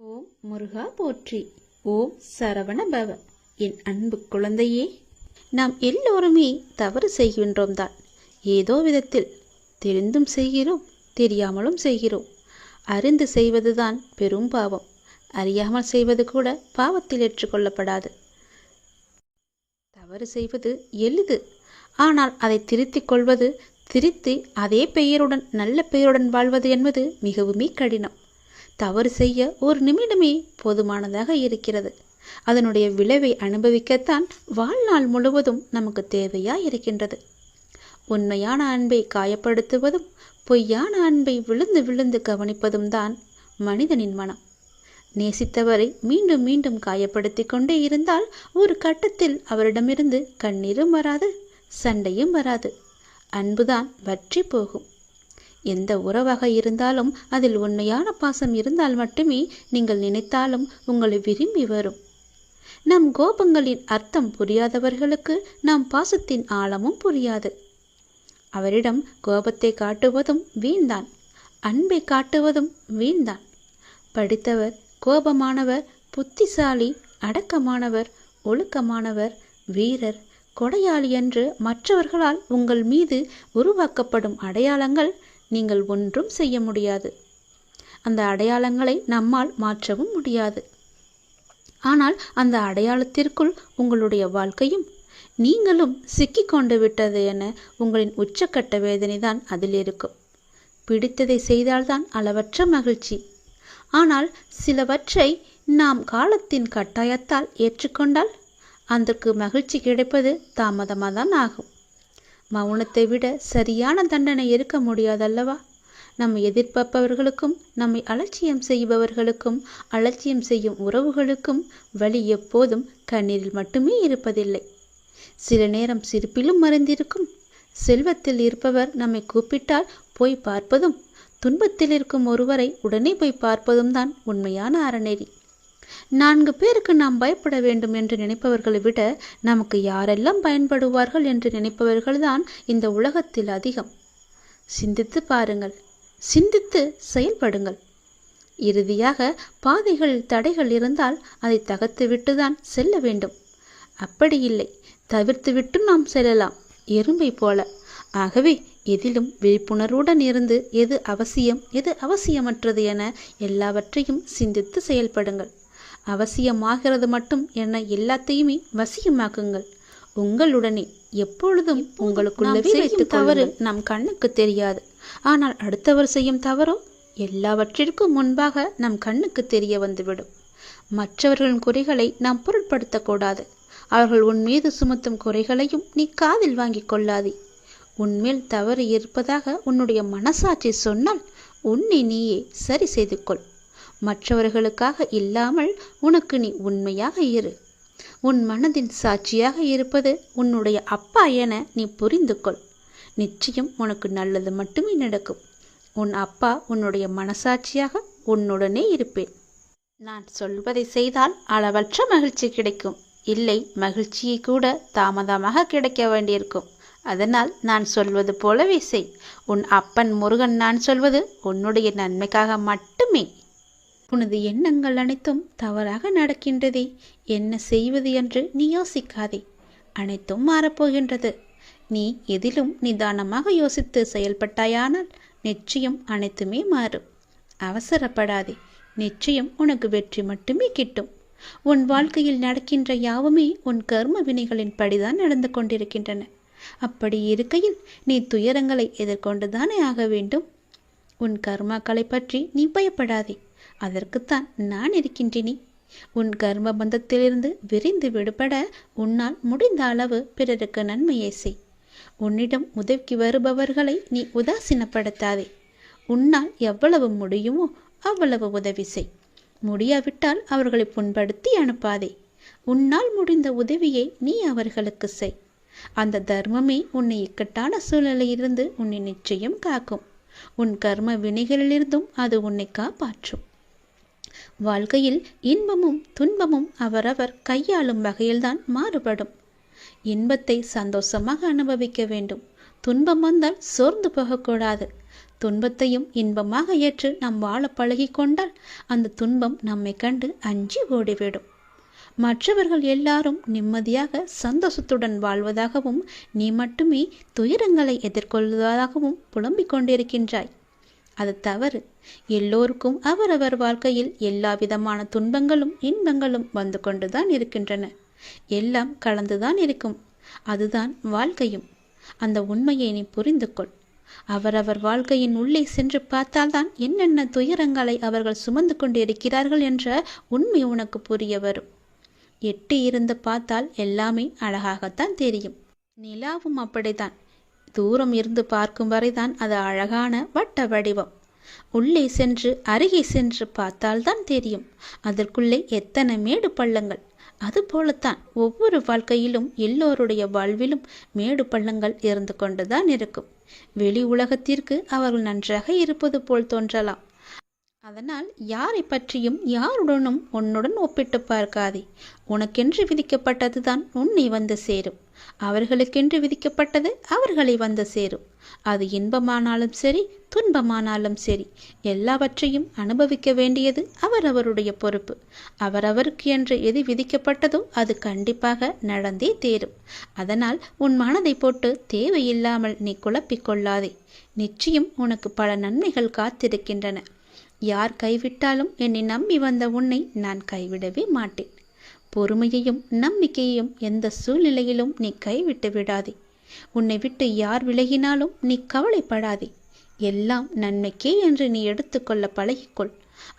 ஓம் முருகா போற்றி. ஓம் சரவண பவ. என் அன்பு குழந்தையே, நாம் எல்லோருமே தவறு செய்கின்றோம் தான். ஏதோ விதத்தில் தெரிந்தும் செய்கிறோம், தெரியாமலும் செய்கிறோம். அறிந்து செய்வதுதான் பெரும் பாவம். அறியாமல் செய்வது கூட பாவத்தில் ஏற்றுக்கொள்ளப்படாது. தவறு செய்வது எளிது, ஆனால் அதை திருத்திக் கொள்வது, திருத்தி அதே பெயருடன் நல்ல பெயருடன் வாழ்வது என்பது மிகவுமே கடினம். தவறு செய்ய ஒரு நிமிடமே போதுமானதாக இருக்கிறது. அதனுடைய விளைவை அனுபவிக்கத்தான் வாழ்நாள் முழுவதும் நமக்கு தேவையா இருக்கின்றது. உண்மையான அன்பை காயப்படுத்துவதும் பொய்யான அன்பை விழுந்து விழுந்து கவனிப்பதும் தான் மனிதனின் மனம். நேசித்தவரை மீண்டும் மீண்டும் காயப்படுத்தி கொண்டே இருந்தால் ஒரு கட்டத்தில் அவரிடமிருந்து கண்ணீரும் வராது, சண்டையும் வராது. அன்புதான் வற்றி போகும். எந்த உறவாக இருந்தாலும் அதில் உண்மையான பாசம் இருந்தால் மட்டுமே நீங்கள் நினைத்தாலும் உங்களை விரும்பி வரும். நம் கோபங்களின் அர்த்தம் புரியாதவர்களுக்கு நாம் பாசத்தின் ஆழமும் புரியாது. அவரிடம் கோபத்தை காட்டுவதும் வீண்தான், அன்பை காட்டுவதும் வீண்தான். படித்தவர், கோபமானவர், புத்திசாலி, அடக்கமானவர், ஒழுக்கமானவர், வீரர், கொடையாளி என்று மற்றவர்களால் உங்கள் மீது உருவாக்கப்படும் அடையாளங்கள் நீங்கள் ஒன்றும் செய்ய முடியாது. அந்த அடையாளங்களை நம்மால் மாற்றவும் முடியாது. ஆனால் அந்த அடையாளத்திற்குள் உங்களுடைய வாழ்க்கையும் நீங்களும் சிக்கிக்கொண்டு விட்டது என உங்களின் உச்சக்கட்ட வேதனை தான் அதில் இருக்கும். பிடித்ததை செய்தால்தான் அளவற்ற மகிழ்ச்சி. ஆனால் சிலவற்றை நாம் காலத்தின் கட்டாயத்தால் ஏற்றுக்கொண்டால் அதற்கு மகிழ்ச்சி கிடைப்பது தாமதமாக தான் ஆகும். மௌனத்தை விட சரியான தண்டனை இருக்க முடியாதல்லவா? நம்மை எதிர்பார்ப்பவர்களுக்கும் நம்மை அலட்சியம் செய்பவர்களுக்கும் அலட்சியம் செய்யும் உறவுகளுக்கும் வழி எப்போதும் கண்ணீரில் மட்டுமே இருப்பதில்லை. சில நேரம் சிரிப்பிலும் மறைந்திருக்கும். செல்வத்தில் இருப்பவர் நம்மை கூப்பிட்டால் போய் பார்ப்பதும், துன்பத்தில் இருக்கும் ஒருவரை உடனே போய் பார்ப்பதும் தான் உண்மையான அறநெறி. 4 பேருக்கு நாம் பயப்பட வேண்டும் என்று நினைப்பவர்களை விட நமக்கு யாரெல்லாம் பயன்படுவார்கள் என்று நினைப்பவர்கள்தான் இந்த உலகத்தில் அதிகம். சிந்தித்து பாருங்கள், சிந்தித்து செயல்படுங்கள். இறுதியாக பாதைகளில் தடைகள் இருந்தால் அதை தகர்த்துவிட்டு தான் செல்ல வேண்டும். அப்படி இல்லை, தவிர்த்துவிட்டு நாம் செல்லலாம், எறும்பை போல. ஆகவே எதிலும் விழிப்புணர்வுடன் இருந்து எது அவசியம், எது அவசியமற்றது என எல்லாவற்றையும் சிந்தித்து செயல்படுங்கள். அவசியமாகிறது மட்டும் என எல்லாத்தையுமே வசியமாக்குங்கள். உங்களுடனே எப்பொழுதும் உங்களுக்குள்ளவே வைத்துக் தவறு நம் கண்ணுக்கு தெரியாது. ஆனால் அடுத்தவர் செய்யும் தவறோ எல்லாவற்றிற்கும் முன்பாக நம் கண்ணுக்கு தெரிய வந்துவிடும். மற்றவர்களின் குறைகளை நாம் பொருட்படுத்தக்கூடாது. அவர்கள் உன் மீது சுமத்தும் குறைகளையும் நீ காதில் வாங்கிக் கொள்ளாதே. உன்மேல் தவறு இருப்பதாக உன்னுடைய மனசாட்சி சொன்னால் உன்னை நீயே சரி செய்து கொள். மற்றவர்களுக்காக இல்லாமல் உனக்கு நீ உண்மையாக இரு. உன் மனதின் சாட்சியாக இருப்பது உன்னுடைய அப்பா என நீ புரிந்து கொள். நிச்சயம் உனக்கு நல்லது மட்டுமே நடக்கும். உன் அப்பா உன்னுடைய மனசாட்சியாக உன்னுடனே இருப்பேன். நான் சொல்வதை செய்தால் அளவற்ற மகிழ்ச்சி கிடைக்கும். இல்லை, மகிழ்ச்சியை கூட தாமதமாக கிடைக்க வேண்டியிருக்கும். அதனால் நான் சொல்வது போலவே செய். உன் அப்பன் முருகன் நான் சொல்வது உன்னுடைய நன்மைக்காக மட்டுமே. உனது எண்ணங்கள் அனைத்தும் தவறாக நடக்கின்றதே, என்ன செய்வது என்று நீ யோசிக்காதே. அனைத்தும் மாறப்போகின்றது. நீ எதிலும் நிதானமாக யோசித்து செயல்பட்டாயானால் நிச்சயம் அனைத்துமே மாறும். அவசரப்படாதே, நிச்சயம் உனக்கு வெற்றி மட்டுமே கிட்டும். உன் வாழ்க்கையில் நடக்கின்ற யாவுமே உன் கர்ம வினைகளின் படிதான் நடந்து கொண்டிருக்கின்றன. அப்படி இருக்கையில் நீ துயரங்களை எதிர்கொண்டுதானே ஆக வேண்டும். உன் கர்மாக்களை பற்றி நீ பயப்படாதே, அதற்குத்தான் நான் இருக்கின்றேனே. உன் கர்ம பந்தத்திலிருந்து விரிந்து விடுபட உன்னால் முடிந்த அளவு பிறருக்கு நன்மையை செய். உன்னிடம் உதவிக்கு வருபவர்களை நீ உதாசீனப்படுத்தாதே. உன்னால் எவ்வளவு முடியுமோ அவ்வளவு உதவி செய். முடியாவிட்டால் அவர்களை புண்படுத்தி அனுப்பாதே. உன்னால் முடிந்த உதவியை நீ அவர்களுக்கு செய். அந்த தர்மமே உன்னை இக்கட்டான சூழ்நிலையிலிருந்து உன்னை நிச்சயம் காக்கும். உன் கர்ம வினைகளிலிருந்தும் அது உன்னை காப்பாற்றும். வாழ்க்கையில் இன்பமும் துன்பமும் அவரவர் கையாளும் வகையில்தான் மாறுபடும். இன்பத்தை சந்தோஷமாக அனுபவிக்க வேண்டும். துன்பம் வந்தால் சோர்ந்து போகக்கூடாது. துன்பத்தையும் இன்பமாக ஏற்று நாம் வாழ பழகி கொண்டால் அந்த துன்பம் நம்மை கண்டு அஞ்சி ஓடிவிடும். மற்றவர்கள் எல்லாரும் நிம்மதியாக சந்தோஷத்துடன் வாழ்வதாகவும் நீ மட்டுமே துயரங்களை எதிர்கொள்வதாகவும் புலம்பிக் கொண்டிருக்கின்றாய். அது தவறு. எல்லோருக்கும் அவரவர் வாழ்க்கையில் எல்லா விதமான துன்பங்களும் இன்பங்களும் வந்து கொண்டுதான் இருக்கின்றன. எல்லாம் கலந்துதான் இருக்கும். அதுதான் வாழ்க்கையும். அந்த உண்மையை நீ புரிந்து கொள். அவரவர் வாழ்க்கையின் உள்ளே சென்று பார்த்தால்தான் என்னென்ன துயரங்களை அவர்கள் சுமந்து கொண்டு இருக்கிறார்கள் என்ற உண்மை உனக்கு புரிய வரும். எட்டி இருந்து பார்த்தால் எல்லாமே அழகாகத்தான் தெரியும். நிலாவும் அப்படித்தான். தூரம் இருந்து பார்க்கும் வரைதான் அது அழகான வட்ட வடிவம். உள்ளே சென்று அருகே சென்று பார்த்தால்தான் தெரியும் அதற்குள்ளே எத்தனை மேடு பள்ளங்கள். அதுபோலத்தான் ஒவ்வொரு வாழ்க்கையிலும் எல்லோருடைய வாழ்விலும் மேடு பள்ளங்கள் இருந்து கொண்டுதான் இருக்கும். வெளி உலகத்திற்கு அவர்கள் நன்றாக இருப்பது போல் தோன்றலாம். அதனால் யாரை பற்றியும் யாருடனும் உன்னுடன் ஒப்பிட்டு பார்க்காதே. உனக்கென்று விதிக்கப்பட்டதுதான் உன்னை வந்து சேரும். அவர்களுக்கென்று விதிக்கப்பட்டது அவர்களை வந்து சேரும். அது இன்பமானாலும் சரி துன்பமானாலும் சரி எல்லாவற்றையும் அனுபவிக்க வேண்டியது அவரவருடைய பொறுப்பு. அவரவருக்கு என்று எது விதிக்கப்பட்டதோ அது கண்டிப்பாக நடந்தே தேரும். அதனால் உன் மனதை போட்டு தேவையில்லாமல் நீ குழப்பிக்கொள்ளாதே. நிச்சயம் உனக்கு பல நன்மைகள் காத்திருக்கின்றன. யார் கைவிட்டாலும் என்னை நம்பி வந்த உன்னை நான் கைவிடவே மாட்டேன். பொறுமையையும் நம்பிக்கையையும் எந்த சூழ்நிலையிலும் நீ கைவிட்டு விடாதே. உன்னை விட்டு யார் விலகினாலும் நீ கவலைப்படாதே. எல்லாம் நன்மைக்கே என்று நீ எடுத்துக்கொள்ள பழகிக்கொள்.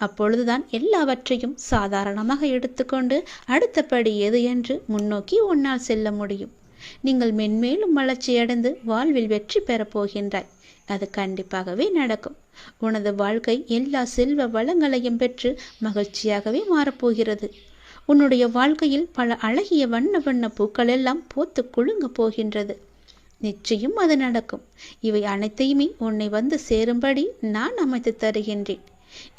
அப்பொழுதுதான் எல்லாவற்றையும் சாதாரணமாக எடுத்துக்கொண்டு அடுத்தபடி எது என்று முன்னோக்கி உன்னால் செல்ல முடியும். நீங்கள் மென்மேலும் வளர்ச்சியடைந்து வாழ்வில் வெற்றி பெறப் போகின்றாய். அது கண்டிப்பாகவே நடக்கும். உனது வாழ்க்கை எல்லா செல்வ வளங்களையும் பெற்று மகிழ்ச்சியாகவே மாறப்போகிறது. உன்னுடைய வாழ்க்கையில் பல அழகிய வண்ண வண்ண பூக்கள் எல்லாம் பூத்து குலுங்க போகின்றது. நிச்சயம் அது நடக்கும். இவை அனைத்தையுமே உன்னை வந்து சேரும்படி நான் அமைத்து தருகின்றேன்.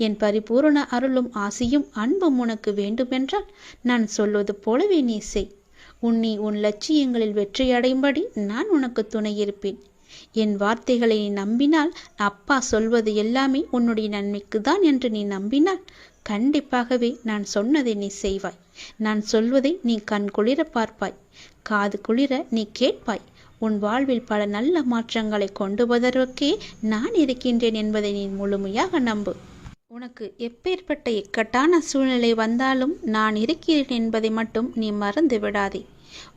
என் பரிபூரண அருளும் ஆசியும் அன்பும் உனக்கு வேண்டுமென்றால் நான் சொல்வது போலவே நீ செய். உன்னை உன் லட்சியங்களில் வெற்றியடையும்படி நான் உனக்கு துணை இருப்பேன். என் வார்த்தைகளை நீ நம்பினால், அப்பா சொல்வது எல்லாமே உன்னுடைய நன்மைக்கு தான் என்று நீ நம்பினால் கண்டிப்பாகவே நான் சொன்னதை நீ செய்வாய். நான் சொல்வதை நீ கண் குளிர பார்ப்பாய், காது குளிர நீ கேட்பாய். உன் வாழ்வில் பல நல்ல மாற்றங்களை கொண்டு வருவதற்கே நான் இருக்கின்றேன் என்பதை நீ முழுமையாக நம்பு. உனக்கு எப்பேற்பட்ட இக்கட்டான சூழ்நிலை வந்தாலும் நான் இருக்கிறேன் என்பதை மட்டும் நீ மறந்து விடாதே.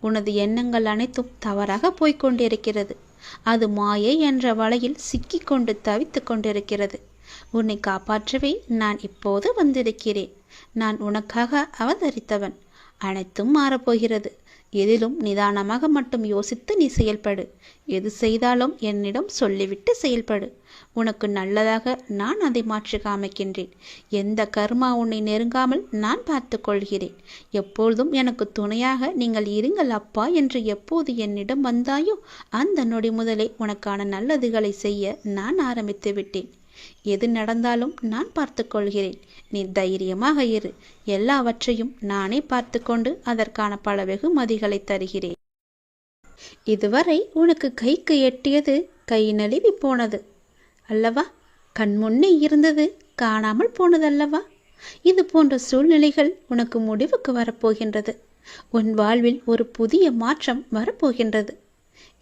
உனது எண்ணங்கள் அனைத்தும் தவறாக போய்கொண்டிருக்கிறது. அது மாயை என்ற வலையில் சிக்கிக்கொண்டு தவித்து கொண்டிருக்கிறது. உன்னை காப்பாற்றவே நான் இப்போது வந்திருக்கிறேன். நான் உனக்காக அவதரித்தவன். அனைத்தும் மாறப்போகிறது. எதிலும் நிதானமாக மட்டும் யோசித்து நீ செயல்படு. எது செய்தாலும் என்னிடம் சொல்லிவிட்டு செயல்படு. உனக்கு நல்லதாக நான் அதை மாற்றி காமிக்கின்றேன். எந்த கர்மா உன்னை நெருங்காமல் நான் பார்த்து கொள்கிறேன். எப்பொழுதும் எனக்கு துணையாக நீங்கள் இருங்கள் அப்பா என்று எப்போது என்னிடம் வந்தாயோ அந்த நொடி முதலே உனக்கான நல்லதுகளை செய்ய நான் ஆரம்பித்து விட்டேன். எது நடந்தாலும் நான் பார்த்து கொள்கிறேன். நீ தைரியமாக இரு. எல்லாவற்றையும் நானே பார்த்து கொண்டு அதற்கான பல வெகுமதிகளை தருகிறேன். இதுவரை உனக்கு கைக்கு எட்டியது கை நழுவி போனது அல்லவா? கண்முன்னே இருந்தது காணாமல் போனதல்லவா? இது போன்ற சூழ்நிலைகள் உனக்கு முடிவுக்கு வரப்போகின்றது. உன் வாழ்வில் ஒரு புதிய மாற்றம் வரப்போகின்றது.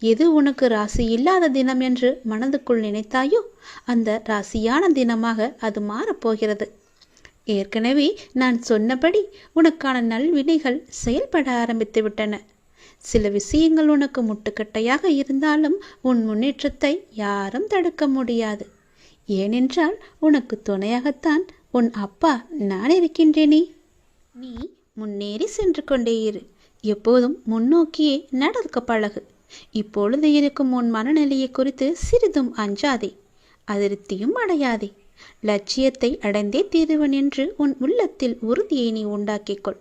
எது உனக்கு ராசி இல்லாத தினம் என்று மனதுக்குள் நினைத்தாயோ அந்த ராசியான தினமாக அது மாறப்போகிறது. ஏற்கனவே நான் சொன்னபடி உனக்கான நல்வினைகள் செயல்பட ஆரம்பித்து விட்டன. சில விஷயங்கள் உனக்கு முட்டுக்கட்டையாக இருந்தாலும் உன் முன்னேற்றத்தை யாரும் தடுக்க முடியாது. ஏனென்றால் உனக்கு துணையாகத்தான் உன் அப்பா நான் இருக்கின்றேனே. நீ முன்னேறி சென்று கொண்டே இரு. எப்போதும் முன்னோக்கியே நடக்க பழகு. இப்பொழுது இருக்கும் உன் மனநிலையை குறித்து சிறிதும் அஞ்சாதே, அதிருப்தியும் அடையாதே. லட்சியத்தை அடைந்தே தீருவன் என்று உன் உள்ளத்தில் உறுதியை நீ உண்டாக்கிக்கொள்.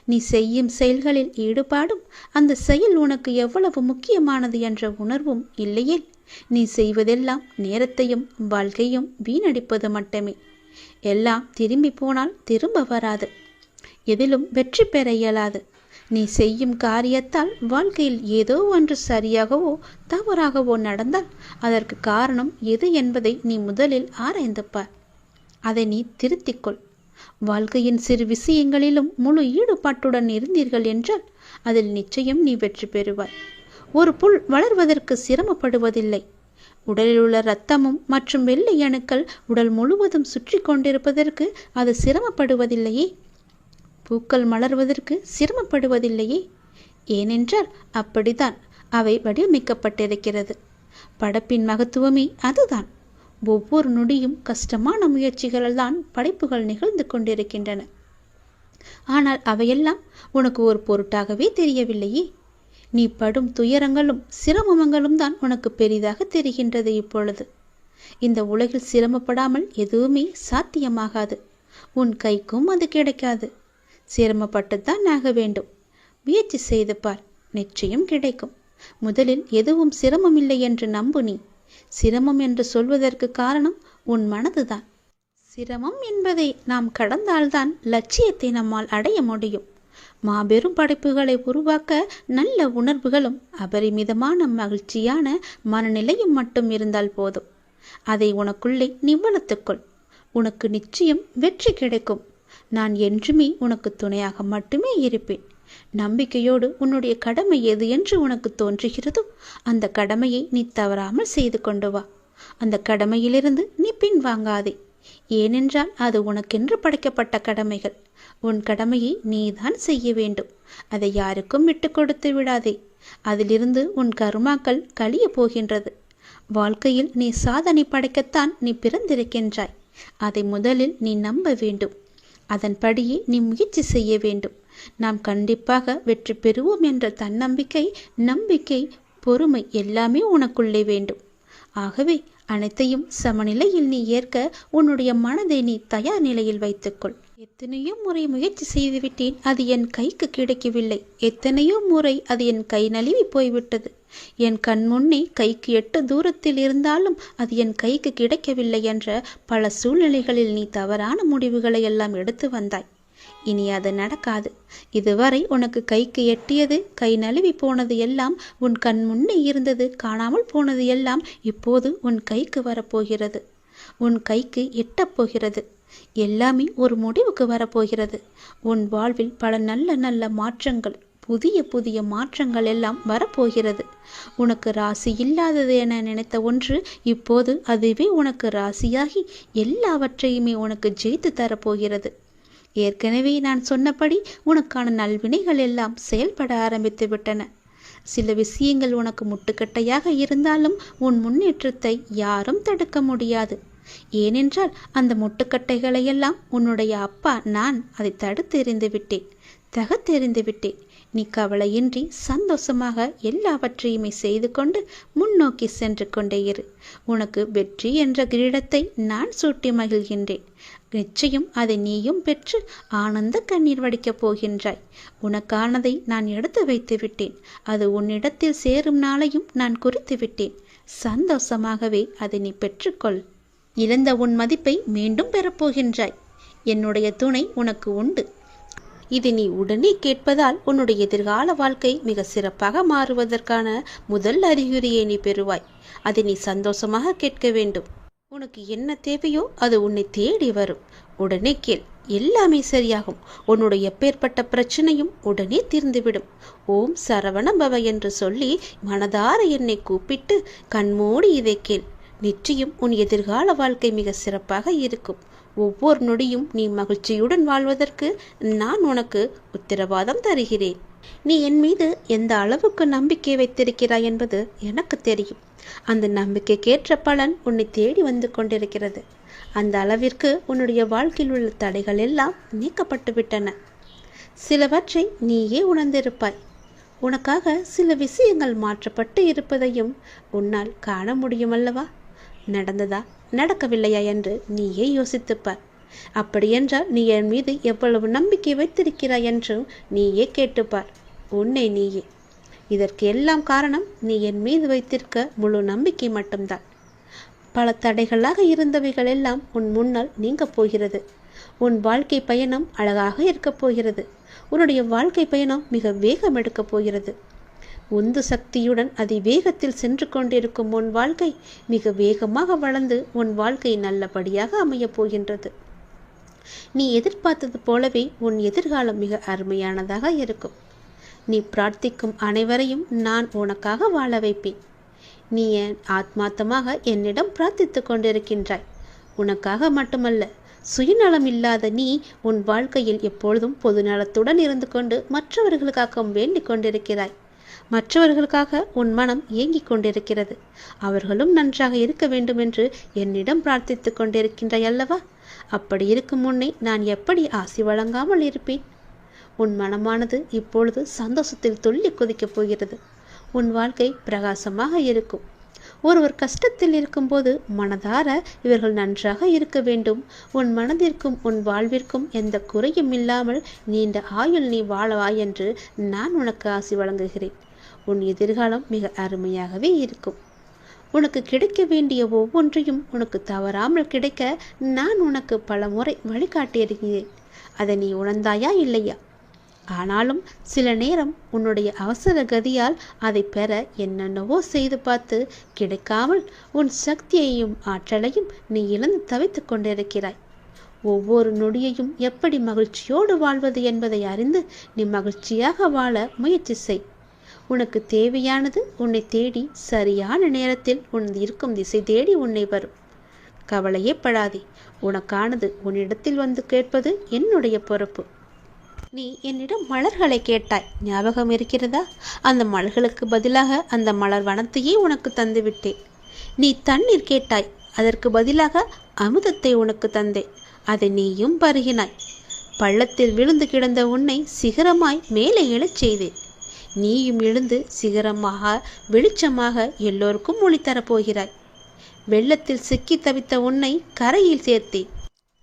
நீ செய்யும் செயல்களில் ஈடுபாடும் அந்த செயல் உனக்கு எவ்வளவு முக்கியமானது என்ற உணர்வும் இல்லையேல் நீ செய்வதெல்லாம் நேரத்தையும் வாழ்க்கையும் வீணடிப்பது மட்டுமே. எல்லாம் திரும்பி போனால் திரும்ப வராது. எதிலும் வெற்றி பெற இயலாது. நீ செய்யும் காரியத்தால் வாழ்க்கையில் ஏதோ ஒன்று சரியாகவோ தவறாகவோ நடந்தால் அதற்கு காரணம் எது என்பதை நீ முதலில் ஆராய்ந்து பார். அதை நீ திருத்திக்கொள். வாழ்க்கையின் சிறு விஷயங்களிலும் முழு ஈடுபாட்டுடன் இருந்தீர்கள் என்றால் அதில் நிச்சயம் நீ வெற்றி பெறுவாய். ஒரு புல் வளர்வதற்கு சிரமப்படுவதில்லை. உடலில் உள்ள இரத்தமும் மற்றும் வெள்ளை அணுக்கள் உடல் முழுவதும் சுற்றி கொண்டிருப்பதற்கு அது சிரமப்படுவதில்லையே. பூக்கள் மலர்வதற்கு சிரமப்படுவதில்லையே. ஏனென்றால் அப்படித்தான் அவை வடிவமைக்கப்பட்டிருக்கிறது. படைப்பின் மகத்துவமே அதுதான். ஒவ்வொரு நொடியும் கஷ்டமான முயற்சிகளால் தான் படைப்புகள் நிகழ்ந்து கொண்டிருக்கின்றன. ஆனால் அவையெல்லாம் உனக்கு ஒரு பொருட்டாகவே தெரியவில்லையே. நீ படும் துயரங்களும் சிரமங்களும் தான் உனக்கு பெரிதாக தெரிகின்றது. இப்பொழுது இந்த உலகில் சிரமப்படாமல் எதுவுமே சாத்தியமாகாது. உன் கைக்கும் அது கிடைக்காது. சிரமப்பட்டுத்தான் ஆக வேண்டும். முயற்சி செய்து பார், நிச்சயம் கிடைக்கும். முதலில் எதுவும் சிரமமில்லை என்று நம்பு. நீ சிரமம் என்று சொல்வதற்கு காரணம் உன் மனதுதான். சிரமம் என்பதை நாம் கடந்தால்தான் லட்சியத்தை நம்மால் அடைய முடியும். மாபெரும் படைப்புகளை உருவாக்க நல்ல உணர்வுகளும் அபரிமிதமான மகிழ்ச்சியான மனநிலையும் மட்டும் இருந்தால் போதும். அதை உனக்குள்ளே நீ வளர்த்துக்கொள். உனக்கு நிச்சயம் வெற்றி கிடைக்கும். நான் என்றுமே உனக்கு துணையாக மட்டுமே இருப்பேன். நம்பிக்கையோடு உன்னுடைய கடமை எது என்று உனக்கு தோன்றுகிறதோ அந்த கடமையை நீ தவறாமல் செய்து கொண்டு வா. அந்த கடமையிலிருந்து நீ பின்வாங்காதே. ஏனென்றால் அது உனக்கென்று படைக்கப்பட்ட கடமைகள். உன் கடமையை நீதான் செய்ய வேண்டும். அதை யாருக்கும் விட்டு கொடுத்து விடாதே. அதிலிருந்து உன் கர்மாக்கள் கழிய போகின்றது. வாழ்க்கையில் நீ சாதனை படைக்கத்தான் நீ பிறந்திருக்கின்றாய். அதை முதலில் நீ நம்ப வேண்டும். அதன்படியே நீ முயற்சி செய்ய வேண்டும். நாம் கண்டிப்பாக வெற்றி பெறுவோம் என்ற தன்னம்பிக்கை, நம்பிக்கை, பொறுமை எல்லாமே உனக்குள்ளே வேண்டும். ஆகவே அனைத்தையும் சமநிலையில் நீ ஏற்க உன்னுடைய மனதை நீ தயார் நிலையில் வைத்துக்கொள். எத்தனையோ முறை முயற்சி செய்துவிட்டேன், அது என் கைக்கு கிடைக்கவில்லை. எத்தனையோ முறை அது என் கை நழுவி போய்விட்டது. என் கண் முன்னே கைக்கு எட்டு தூரத்தில் இருந்தாலும் அது என் கைக்கு கிடைக்கவில்லை என்ற பல சூழ்நிலைகளில் நீ தவறான முடிவுகளை எல்லாம் எடுத்து வந்தாய். இனி அது நடக்காது. இதுவரை உனக்கு கைக்கு எட்டியது, கை நழுவி போனது எல்லாம், உன் கண் முன்னே இருந்தது, காணாமல் போனது எல்லாம் இப்போது உன் கைக்கு வரப்போகிறது. உன் கைக்கு எட்டப்போகிறது. எல்லாமே ஒரு முடிவுக்கு வரப்போகிறது. உன் வாழ்வில் பல நல்ல நல்ல மாற்றங்கள், புதிய புதிய மாற்றங்கள் எல்லாம் வரப்போகிறது. உனக்கு ராசி இல்லாதது என நினைத்த ஒன்று இப்போது அதுவே உனக்கு ராசியாகி எல்லாவற்றையுமே உனக்கு ஜெயித்து தரப்போகிறது. ஏற்கனவே நான் சொன்னபடி உனக்கான நல்வினைகள் எல்லாம் செயல்பட ஆரம்பித்து விட்டன. சில விஷயங்கள் உனக்கு முட்டுக்கட்டையாக இருந்தாலும் உன் முன்னேற்றத்தை யாரும் தடுக்க முடியாது. ஏனென்றால் அந்த முட்டுக்கட்டைகளையெல்லாம் உன்னுடைய அப்பா நான் அதை தடுத்தெறிந்து விட்டேன், தகத்தெறிந்து விட்டேன். நீ கவலையின்றி சந்தோஷமாக எல்லாவற்றையுமே செய்து கொண்டு முன்னோக்கி சென்று கொண்டே இரு. உனக்கு வெற்றி என்ற கிரீடத்தை நான் சூட்டி மகிழ்கின்றேன். நிச்சயம் அதை நீயும் பெற்று ஆனந்த கண்ணீர் வடிக்கப் போகின்றாய். உனக்கானதை நான் எடுத்து வைத்து விட்டேன். அது உன்னிடத்தில் சேரும் நாளையும் நான் குறித்து விட்டேன். சந்தோஷமாகவே அதை நீ பெற்றுக்கொள். இழந்த உன் மதிப்பை மீண்டும் பெறப்போகின்றாய். என்னுடைய துணை உனக்கு உண்டு. இது நீ உடனே கேட்பதால் உன்னுடைய எதிர்கால வாழ்க்கை மிக சிறப்பாக மாறுவதற்கான முதல் அறிகுறியை நீ பெறுவாய். அதை நீ சந்தோஷமாக கேட்க வேண்டும். உனக்கு என்ன தேவையோ அது உன்னை தேடி வரும். உடனே கேள், எல்லாமே சரியாகும். உன்னுடைய எப்பேற்பட்ட பிரச்சனையும் உடனே தீர்ந்துவிடும். ஓம் சரவண பவ என்று சொல்லி மனதார என்னை கூப்பிட்டு கண்மூடி இதை கேள். நிச்சயம் உன் எதிர்கால வாழ்க்கை மிக சிறப்பாக இருக்கும். ஒவ்வொரு நொடியும் நீ மகிழ்ச்சியுடன் வாழ்வதற்கு நான் உனக்கு உத்தரவாதம் தருகிறேன். நீ என் மீது எந்த அளவுக்கு நம்பிக்கை வைத்திருக்கிறாய் என்பது எனக்கு தெரியும். அந்த நம்பிக்கைக்கேற்ற பலன் உன்னை தேடி வந்து கொண்டிருக்கிறது. அந்த அளவிற்கு உன்னுடைய வாழ்க்கையில் உள்ள தடைகள் எல்லாம் நீக்கப்பட்டு விட்டன. சிலவற்றை நீயே உணர்ந்திருப்பாய். உனக்காக சில விஷயங்கள் மாற்றப்பட்டு இருப்பதையும் உன்னால் காண முடியுமல்லவா? நடந்ததா நடக்கவில்லையா என்று நீயே யோசித்துப்பார். அப்படியென்றால் நீ என் மீது எவ்வளவு நம்பிக்கை வைத்திருக்கிறாய் என்றும் நீயே கேட்டுப்பார். உன்னை நீயே. இதற்கு எல்லாம் காரணம் நீ என் மீது வைத்திருக்க முழு நம்பிக்கை மட்டும்தான். பல தடைகளாக இருந்தவைகள் எல்லாம் உன் முன்னால் நீங்க போகிறது. உன் வாழ்க்கை பயணம் அழகாக இருக்கப் போகிறது. உன்னுடைய வாழ்க்கை பயணம் மிக வேகம் எடுக்கப் போகிறது. உந்து சக்தியுடன் அதிவேகத்தில் சென்று கொண்டிருக்கும் உன் வாழ்க்கை மிக வேகமாக வளர்ந்து உன் வாழ்க்கை நல்லபடியாக அமையப் போகின்றது. நீ எதிர்பார்த்தது போலவே உன் எதிர்காலம் மிக அருமையானதாக இருக்கும். நீ பிரார்த்திக்கும் அனைவரையும் நான் உனக்காக வாழ வைப்பேன். நீ என் ஆத்மார்த்தமாக என்னிடம் பிரார்த்தித்து கொண்டிருக்கின்றாய். உனக்காக மட்டுமல்ல, சுயநலம் இல்லாத நீ உன் வாழ்க்கையில் எப்பொழுதும் பொது நலத்துடன் இருந்து கொண்டு மற்றவர்களுக்காக வேண்டிக் கொண்டிருக்கிறாய். மற்றவர்களுக்காக உன் மனம் ஏங்கிக் கொண்டிருக்கிறது. அவர்களும் நன்றாக இருக்க வேண்டும் என்று என்னிடம் பிரார்த்தித்து கொண்டிருக்கின்றாய் அல்லவா? அப்படி இருக்கும் உன்னை நான் எப்படி ஆசி வழங்காமல் இருப்பேன்? உன் மனமானது இப்பொழுது சந்தோஷத்தில் துள்ளி குதிக்கப் போகிறது. உன் வாழ்க்கை பிரகாசமாக இருக்கும். ஒருவர் கஷ்டத்தில் இருக்கும்போது மனதார இவர்கள் நன்றாக இருக்க வேண்டும், உன் மனதிற்கும் உன் வாழ்விற்கும் எந்த குறையும் இல்லாமல் நீண்ட ஆயுள் நீ வாழவாய் என்று நான் உனக்கு ஆசி வழங்குகிறேன். உன் எதிர்காலம் மிக அருமையாகவே இருக்கும். உனக்கு கிடைக்க வேண்டிய ஒவ்வொன்றையும் உனக்கு தவறாமல் கிடைக்க நான் உனக்கு பல முறை வழிகாட்டியிருக்கிறேன். அதை நீ உணர்ந்தாயா இல்லையா? ஆனாலும் சில நேரம் உன்னுடைய அவசர கதியால் அதை பெற என்னென்னவோ செய்து பார்த்து கிடைக்காமல் உன் சக்தியையும் ஆற்றலையும் நீ இழந்து தவித்து கொண்டிருக்கிறாய். ஒவ்வொரு நொடியையும் எப்படி மகிழ்ச்சியோடு வாழ்வது என்பதை அறிந்து நீ மகிழ்ச்சியாக வாழ முயற்சி செய். உனக்கு தேவையானது உன்னை தேடி சரியான நேரத்தில் உன் இருக்கும் திசை தேடி உன்னை வரும். கவலையே படாதே. உனக்கானது உன்னிடத்தில் வந்து கேட்பது என்னுடைய பொறுப்பு. நீ என்னிடம் மலர்களை கேட்டாய், ஞாபகம் இருக்கிறதா? அந்த மலர்களுக்கு பதிலாக அந்த மலர் வனத்தையே உனக்கு தந்துவிட்டேன். நீ தண்ணீர் கேட்டாய், அதற்கு பதிலாக அமுதத்தை உனக்கு தந்தேன். அதை நீயும் பருகினாய். பள்ளத்தில் விழுந்து கிடந்த உன்னை சிகரமாய் மேலே எழச் செய்தேன். நீயும் எழுந்து சிகரமாக வெளிச்சமாக எல்லோருக்கும் ஒளி தரப்போகிறாய். வெள்ளத்தில் சிக்கி தவித்த உன்னை கரையில் சேர்த்தேன்.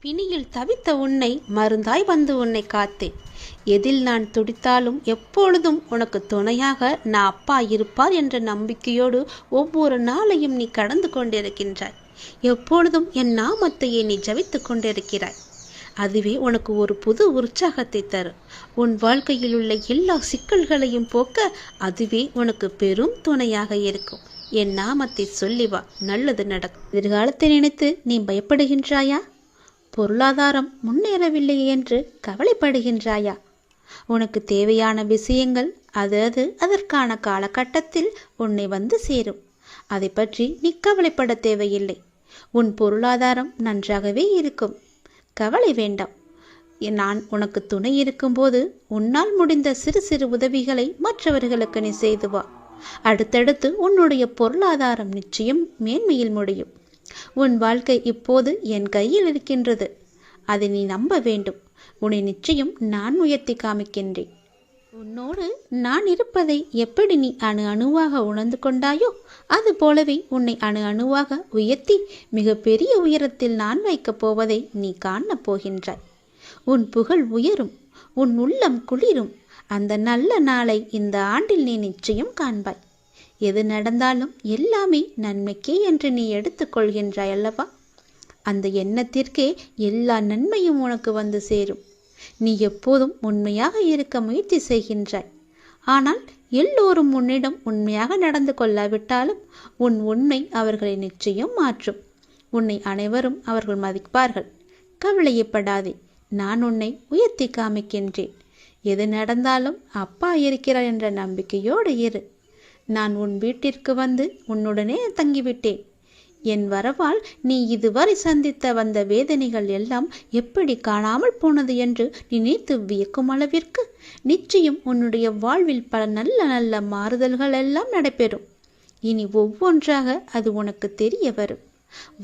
பிணியில் தவித்த உன்னை மருந்தாய் வந்து உன்னை காத்தேன். எதில் நான் துடித்தாலும் எப்பொழுதும் உனக்கு துணையாக நான் அப்பா இருப்பார் என்ற நம்பிக்கையோடு ஒவ்வொரு நாளையும் நீ கடந்து கொண்டிருக்கின்றாய். எப்பொழுதும் என் நாமத்தையே நீ ஜபித்து கொண்டிருக்கிறாய். அதுவே உனக்கு ஒரு புது உற்சாகத்தை தரும். உன் வாழ்க்கையில் உள்ள எல்லா சிக்கல்களையும் போக்க அதுவே உனக்கு பெரும் துணையாக இருக்கும். என் நாமத்தை சொல்லி வா, நல்லது நடக்கும். எதிர்காலத்தை நினைத்து நீ பயப்படுகின்றாயா? பொருளாதாரம் முன்னேறவில்லை என்று கவலைப்படுகின்றாயா? உனக்கு தேவையான விஷயங்கள் அதற்கான காலகட்டத்தில் உன்னை வந்து சேரும். அதை பற்றி நீ கவலைப்பட தேவையில்லை. உன் பொருளாதாரம் நன்றாகவே இருக்கும். கவலை வேண்டாம். நான் உனக்கு துணை இருக்கும்போது உன்னால் முடிந்த சிறு சிறு உதவிகளை மற்றவர்களுக்கு நீ செய்து வா. அடுத்தடுத்து உன்னுடைய பொருளாதாரம் நிச்சயம் மேன்மையில் முடியும். உன் வாழ்க்கை இப்போது என் கையில் இருக்கின்றது. அதை நீ நம்ப வேண்டும். உன்னை நிச்சயம் நான் உயர்த்தி காமிக்கின்றேன். உன்னோடு நான் இருப்பதை எப்படி நீ அணு அணுவாக உணர்ந்து கொண்டாயோ அது போலவே உன்னை அணு அணுவாக உயர்த்தி மிக பெரிய உயரத்தில் நான் வைக்கப் போவதை நீ காணப் போகின்றாய். உன் புகழ் உயரும், உன் உள்ளம் குளிரும். அந்த நல்ல நாளை இந்த ஆண்டில் நீ நிச்சயம் காண்பாய். எது நடந்தாலும் எல்லாமே நன்மைக்கே என்று நீ எடுத்துக்கொள்கின்றாய் அல்லவா? அந்த எண்ணத்திற்கே எல்லா நன்மையும் உனக்கு வந்து சேரும். நீ எப்போதும் உண்மையாக இருக்க முயற்சி செய்கின்றாய். ஆனால் எல்லோரும் உன்னிடம் உண்மையாக நடந்து கொள்ளாவிட்டாலும் உன் உண்மை அவர்களை நிச்சயம் மாற்றும். உன்னை அனைவரும் அவர்கள் மதிப்பார்கள். கவலையப்படாதே. நான் உன்னை உயர்த்தி காமிக்கின்றேன். எது நடந்தாலும் அப்பா இருக்கிறார் என்ற நம்பிக்கையோடு இரு. நான் உன் வீட்டிற்கு வந்து உன்னுடனே தங்கிவிட்டேன். என் வரவால் நீ இதுவரை சந்தித்த வந்த வேதனைகள் எல்லாம் எப்படி காணாமல் போனது என்று நினைத்து வியக்கும் அளவிற்கு நிச்சயம் உன்னுடைய வாழ்வில் பல நல்ல நல்ல மாறுதல்கள் எல்லாம் நடைபெறும். இனி ஒவ்வொன்றாக அது உனக்கு தெரிய வரும்.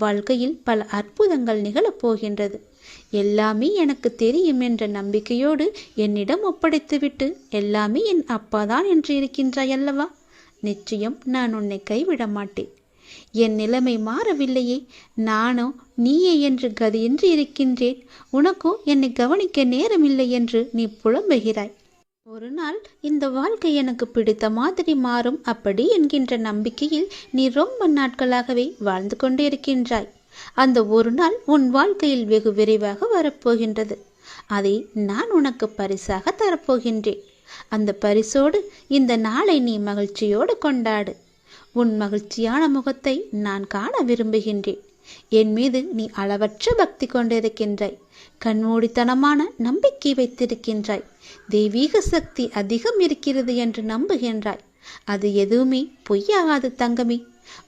வாழ்க்கையில் பல அற்புதங்கள் நிகழப்போகின்றது. எல்லாமே எனக்கு தெரியும் என்ற நம்பிக்கையோடு என்னிடம் ஒப்படைத்துவிட்டு எல்லாமே என் அப்பாதான் என்று இருக்கின்றாய் அல்லவா? நிச்சயம் நான் உன்னை கைவிட மாட்டேன். என் நிலைமை மாறவில்லையே, நானோ நீயே என்று கதியின்றி இருக்கின்றேன். உனக்கோ என்னை கவனிக்க நேரமில்லை என்று நீ புலம்புகிறாய். ஒரு நாள் இந்த வாழ்க்கை எனக்கு பிடித்த மாதிரி மாறும் அப்படி என்கின்ற நம்பிக்கையில் நீ ரொம்ப நாட்களாகவே வாழ்ந்து கொண்டே இருக்கின்றாய். அந்த ஒரு நாள் உன் வாழ்க்கையில் வெகு விரைவாக வரப்போகின்றது. அதை நான் உனக்கு பரிசாக தரப்போகின்றேன். அந்த பரிசோடு இந்த நாளை நீ மகிழ்ச்சியோடு கொண்டாடு. உன் மகிழ்ச்சியான முகத்தை நான் காண விரும்புகின்றேன். என் மீது நீ அளவற்ற பக்தி கொண்டிருக்கின்றாய். கண்மூடித்தனமான நம்பிக்கை வைத்திருக்கின்றாய். தெய்வீக சக்தி அதிகம் இருக்கிறது என்று நம்புகின்றாய். அது எதுவுமே பொய்யாகாது தங்கமே.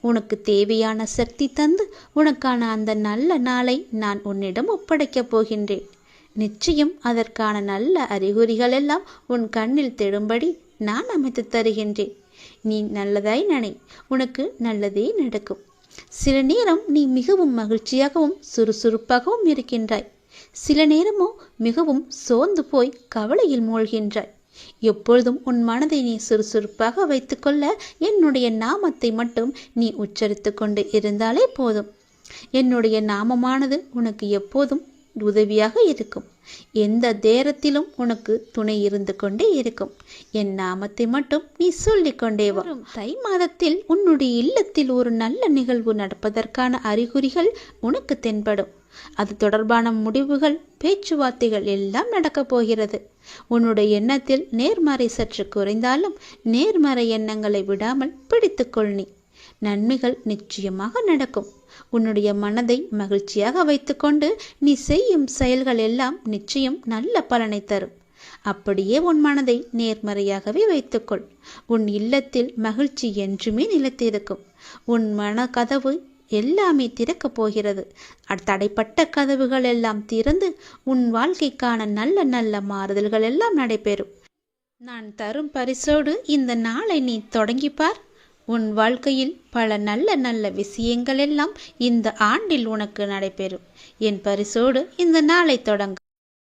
உனக்கு தேவையான சக்தி தந்து உனக்கான அந்த நல்ல நாளை நான் உன்னிடம் ஒப்படைக்கப் போகின்றேன். நிச்சயம் அதற்கான நல்ல அறிகுறிகள் எல்லாம் உன் கண்ணில் தெடும்படி நான் அமைத்து தருகின்றேன். நீ நல்லதாய் நினை, உனக்கு நல்லதே நடக்கும். சில நேரம் நீ மிகவும் மகிழ்ச்சியாகவும் சுறுசுறுப்பாகவும் இருக்கின்றாய். சில நேரமோ மிகவும் சோர்ந்து போய் கவலையில் மூழ்கின்றாய். எப்பொழுதும் உன் மனதை நீ சுறுசுறுப்பாக வைத்துக்கொள்ள என்னுடைய நாமத்தை மட்டும் நீ உச்சரித்து கொண்டு இருந்தாலே போதும். என்னுடைய நாமமானது உனக்கு எப்போதும் உதவியாக இருக்கும். எந்த நேரத்திலும் உனக்கு துணை இருந்து கொண்டே இருக்கும். என் நாமத்தை மட்டும் நீ சொல்லிக்கொண்டே வா. தை மாதத்தில் உன்னுடைய இல்லத்தில் ஒரு நல்ல நிகழ்வு நடப்பதற்கான அறிகுறிகள் உனக்கு தென்படும். அது தொடர்பான முடிவுகள், பேச்சுவார்த்தைகள் எல்லாம் நடக்கப் போகிறது. உன்னுடைய எண்ணத்தில் நேர்மறை சற்று குறைந்தாலும் நேர்மறை எண்ணங்களை விடாமல் பிடித்துக்கொள். நீ நன்மைகள் நிச்சயமாக நடக்கும். உன்னுடைய மனதை மகிழ்ச்சியாக வைத்துக்கொண்டு நீ செய்யும் செயல்கள் எல்லாம் நிச்சயம் நல்ல பலனை தரும். அப்படியே உன் மனதை நேர்மறையாகவே வைத்துக்கொள். உன் இல்லத்தில் மகிழ்ச்சி என்றுமே நிலைத்திருக்கும். உன் மன கதவு எல்லாமே திறக்கப் போகிறது. தடைப்பட்ட கதவுகள் எல்லாம் திறந்து உன் வாழ்க்கைக்கான நல்ல நல்ல மாறுதல்கள் எல்லாம் நடைபெறும். நான் தரும் பரிசோடு இந்த நாளை நீ தொடங்கிப்பார். உன் வாழ்க்கையில் பல நல்ல நல்ல விஷயங்கள் எல்லாம் இந்த ஆண்டில் உனக்கு நடைபெறும். என் பரிசோடு இந்த நாளை தொடங்க.